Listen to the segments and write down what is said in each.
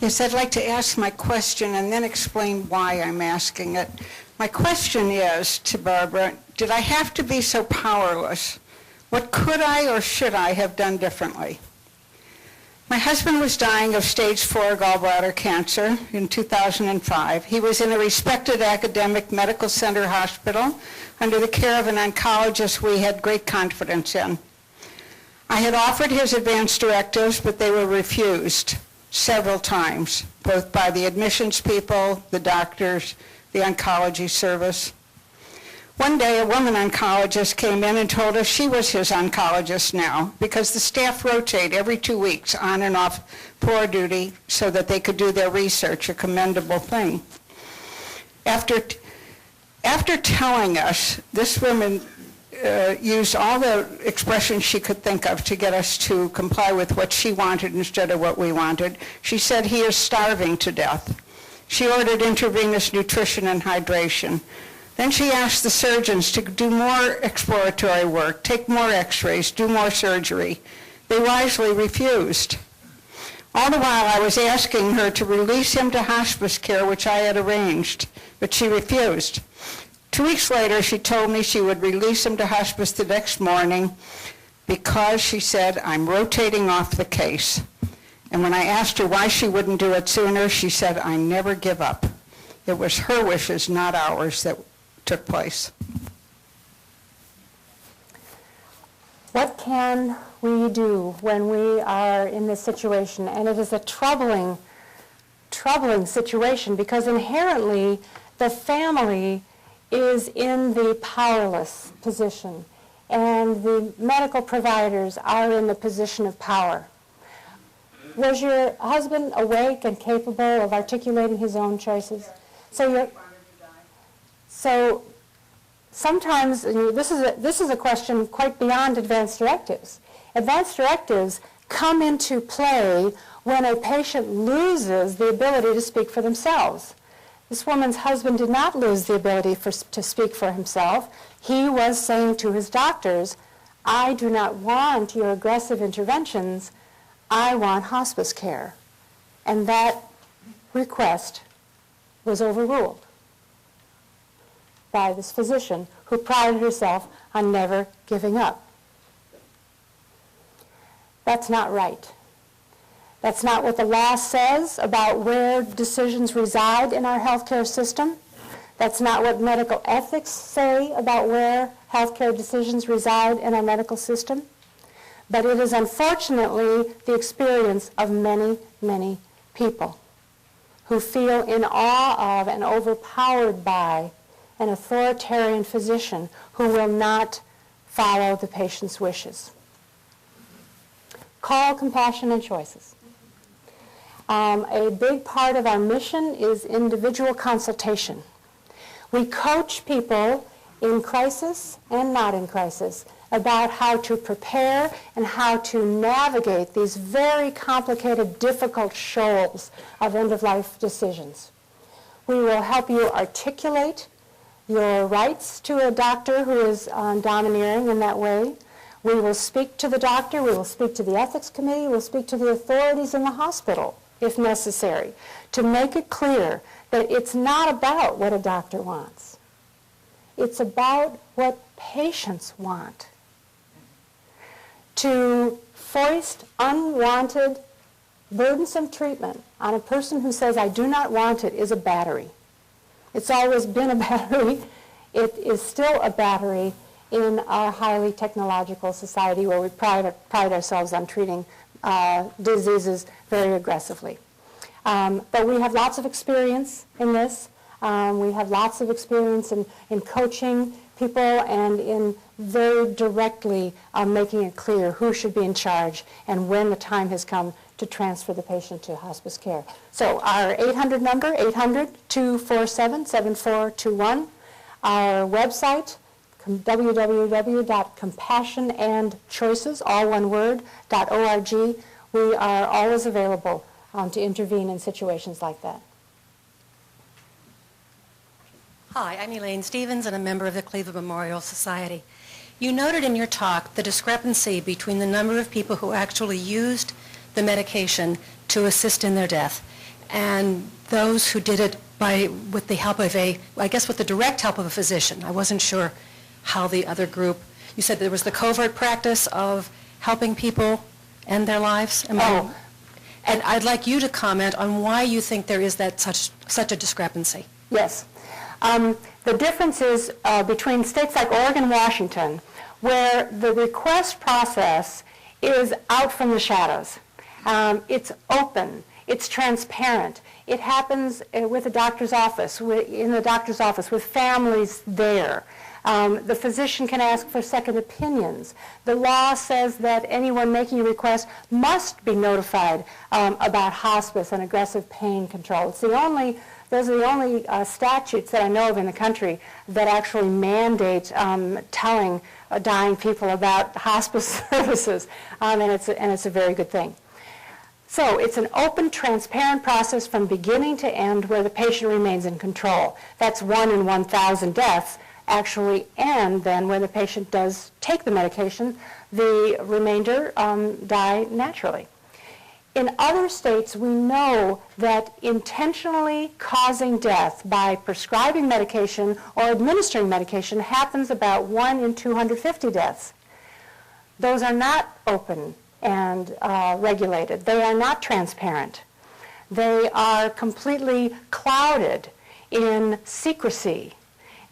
Yes, I'd like to ask my question and then explain why I'm asking it. My question is to Barbara, did I have to be so powerless? What could I or should I have done differently? My husband was dying of stage 4 gallbladder cancer in 2005. He was in a respected academic medical center hospital under the care of an oncologist we had great confidence in. I had offered his advance directives, but they were refused several times, both by the admissions people, the doctors, the oncology service. One day, a woman oncologist came in and told us she was his oncologist now because the staff rotate every 2 weeks on and off floor duty so that they could do their research, a commendable thing. After telling us, this woman used all the expressions she could think of to get us to comply with what she wanted instead of what we wanted. She said, "He is starving to death." She ordered intravenous nutrition and hydration. Then she asked the surgeons to do more exploratory work, take more x-rays, do more surgery. They wisely refused. All the while I was asking her to release him to hospice care, which I had arranged, but she refused. 2 weeks later, she told me she would release him to hospice the next morning because, she said, "I'm rotating off the case." And when I asked her why she wouldn't do it sooner, she said, "I never give up." It was her wishes, not ours, that took place. What can we do when we are in this situation? And it is a troubling situation because inherently the family is in the powerless position and the medical providers are in the position of power. Was your husband awake and capable of articulating his own choices? So sometimes, this is a question quite beyond advance directives. Advance directives come into play when a patient loses the ability to speak for themselves. This woman's husband did not lose the ability to speak for himself. He was saying to his doctors, "I do not want your aggressive interventions. I want hospice care." And that request was overruled by this physician who prided herself on never giving up. That's not right. That's not what the law says about where decisions reside in our healthcare system. That's not what medical ethics say about where healthcare decisions reside in our medical system. But it is unfortunately the experience of many, many people who feel in awe of and overpowered by an authoritarian physician who will not follow the patient's wishes. Call compassion and choices. A big part of our mission is individual consultation. We coach people in crisis and not in crisis about how to prepare and how to navigate these very complicated, difficult shoals of end-of-life decisions. We will help you articulate your rights to a doctor who is domineering in that way. We will speak to the doctor, we will speak to the ethics committee, we will speak to the authorities in the hospital, if necessary, to make it clear that it's not about what a doctor wants. It's about what patients want. To foist unwanted, burdensome treatment on a person who says, "I do not want it," is a battery. It's always been a battery. It is still a battery in our highly technological society where we pride ourselves on treating diseases very aggressively. But we have lots of experience in this. We have lots of experience in coaching people and in very directly making it clear who should be in charge and when the time has come to transfer the patient to hospice care. So our 800 number, 800-247-7421. Our website, www.compassionandchoices, all one word, .org. We are always available to intervene in situations like that. Hi, I'm Elaine Stevens and a member of the Cleveland Memorial Society. You noted in your talk the discrepancy between the number of people who actually used the medication to assist in their death and those who did it with the help of with the direct help of a physician. I wasn't sure how the other group, you said there was the covert practice of helping people end their lives? And I'd like you to comment on why you think there is such a discrepancy. Yes. The difference is between states like Oregon and Washington, where the request process is out from the shadows. It's open. It's transparent. It happens with the doctor's office, in the doctor's office, with families there. The physician can ask for second opinions. The law says that anyone making a request must be notified about hospice and aggressive pain control. Those are the only statutes that I know of in the country that actually mandate telling dying people about hospice services, and it's a very good thing. So it's an open, transparent process from beginning to end where the patient remains in control. That's 1 in 1,000 deaths actually end then when the patient does take the medication. The remainder die naturally. In other states, we know that intentionally causing death by prescribing medication or administering medication happens about 1 in 250 deaths. Those are not open and regulated. They are not transparent. They are completely clouded in secrecy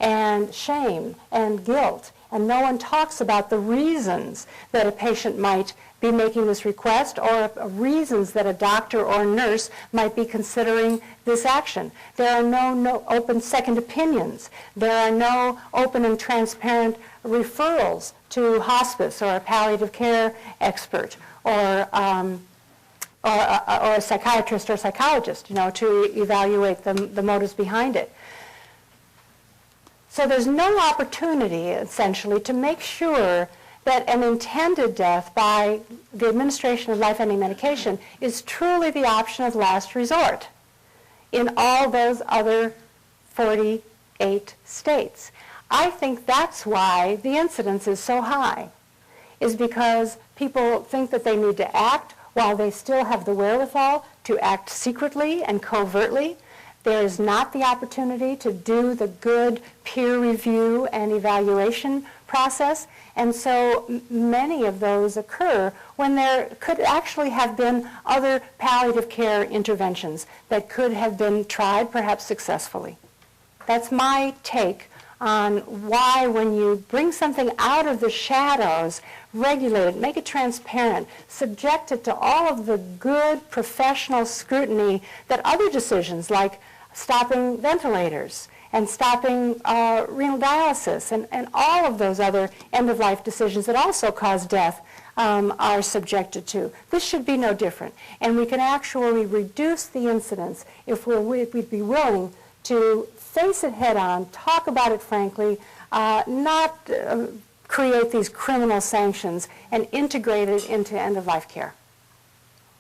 and shame and guilt, and no one talks about the reasons that a patient might be making this request or reasons that a doctor or nurse might be considering this action. There are no open second opinions. There are no open and transparent referrals to hospice or a palliative care expert or a psychiatrist or psychologist, to evaluate the motives behind it. So there's no opportunity, essentially, to make sure that an intended death by the administration of life-ending medication is truly the option of last resort in all those other 48 states. I think that's why the incidence is so high, is because people think that they need to act while they still have the wherewithal to act secretly and covertly. There is not the opportunity to do the good peer review and evaluation process, and so many of those occur when there could actually have been other palliative care interventions that could have been tried, perhaps successfully. That's my take on why, when you bring something out of the shadows, regulate it, make it transparent, subject it to all of the good professional scrutiny that other decisions like stopping ventilators and stopping renal dialysis and all of those other end-of-life decisions that also cause death are subjected to. This should be no different. And we can actually reduce the incidence if we'd be willing to face it head-on, talk about it frankly, not create these criminal sanctions, and integrate it into end-of-life care.